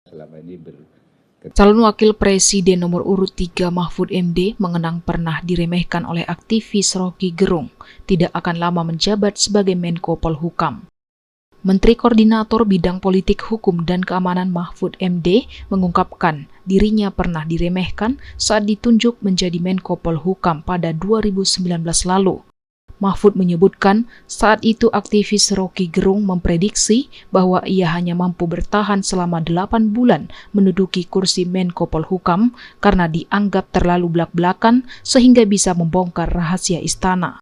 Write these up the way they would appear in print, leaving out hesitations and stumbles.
selama ini Calon Wakil Presiden nomor urut 3 Mahfud MD mengenang pernah diremehkan oleh aktivis Rocky Gerung, tidak akan lama menjabat sebagai Menko Polhukam. Menteri Koordinator Bidang Politik Hukum dan Keamanan Mahfud MD mengungkapkan dirinya pernah diremehkan saat ditunjuk menjadi Menko Polhukam pada 2019 lalu. Mahfud menyebutkan saat itu aktivis Rocky Gerung memprediksi bahwa ia hanya mampu bertahan selama 8 bulan menduduki kursi Menko Polhukam karena dianggap terlalu belak-belakan sehingga bisa membongkar rahasia istana.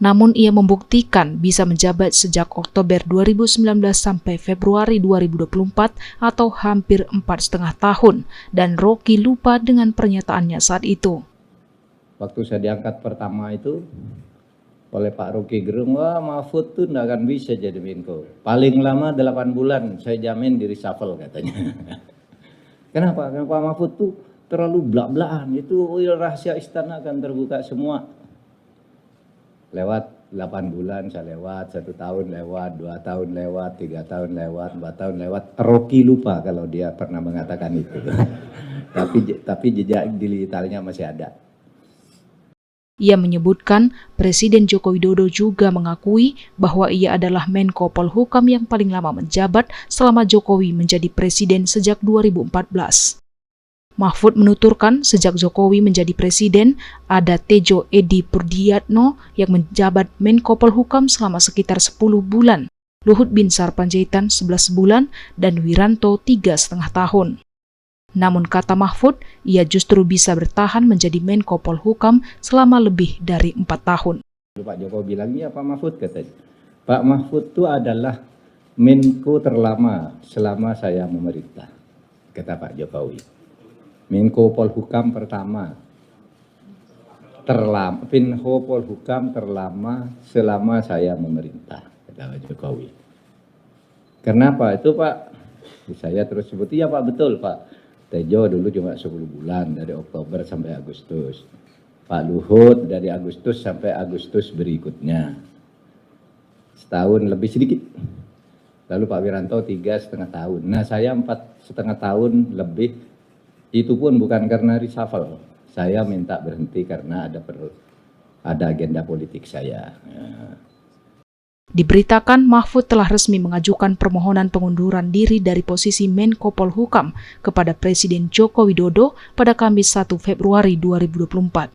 Namun ia membuktikan bisa menjabat sejak Oktober 2019 sampai Februari 2024 atau hampir 4,5 tahun dan Rocky lupa dengan pernyataannya saat itu. Waktu saya diangkat pertama itu oleh Pak Rocky Gerung, wah Mahfud tuh nggak akan bisa jadi Menko. Paling lama 8 bulan, saya jamin di reshuffle katanya. Kenapa? Karena Pak Mahfud tuh terlalu belak-belakan, itu rahasia istana akan terbuka semua. Lewat 8 bulan saya lewat, 1 tahun lewat, 2 tahun lewat, 3 tahun lewat, 4 tahun lewat. Rocky lupa kalau dia pernah mengatakan itu. tapi jejak digitalnya masih ada. Ia menyebutkan Presiden Joko Widodo juga mengakui bahwa ia adalah Menko Polhukam yang paling lama menjabat selama Jokowi menjadi presiden sejak 2014. Mahfud menuturkan sejak Jokowi menjadi presiden, ada Tejo Edi Purdiatno yang menjabat Menko Polhukam selama sekitar 10 bulan, Luhut Binsar Panjaitan 11 bulan, dan Wiranto 3,5 tahun. Namun kata Mahfud, ia justru bisa bertahan menjadi Menko Polhukam selama lebih dari 4 tahun. Pak Jokowi bilang, ya Pak Mahfud katanya. Pak Mahfud itu adalah Menko terlama selama saya memerintah, kata Pak Jokowi. Menko Polhukam pertama, Menko Polhukam terlama selama saya memerintah, kata Pak Jokowi. Kenapa itu Pak? Saya terus sebut, iya Pak, betul Pak. Tejo dulu cuma 10 bulan, dari Oktober sampai Agustus. Pak Luhut dari Agustus sampai Agustus berikutnya. Setahun lebih sedikit. Lalu Pak Wiranto 3,5 tahun. Nah saya 4,5 tahun lebih, itu pun bukan karena reshuffle. Saya minta berhenti karena ada agenda politik saya. Diberitakan Mahfud telah resmi mengajukan permohonan pengunduran diri dari posisi Menko Polhukam kepada Presiden Joko Widodo pada Kamis 1 Februari 2024.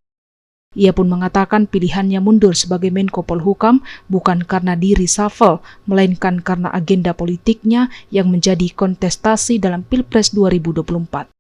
Ia pun mengatakan pilihannya mundur sebagai Menko Polhukam bukan karena di-reshuffle, melainkan karena agenda politiknya yang menjadi kontestasi dalam Pilpres 2024.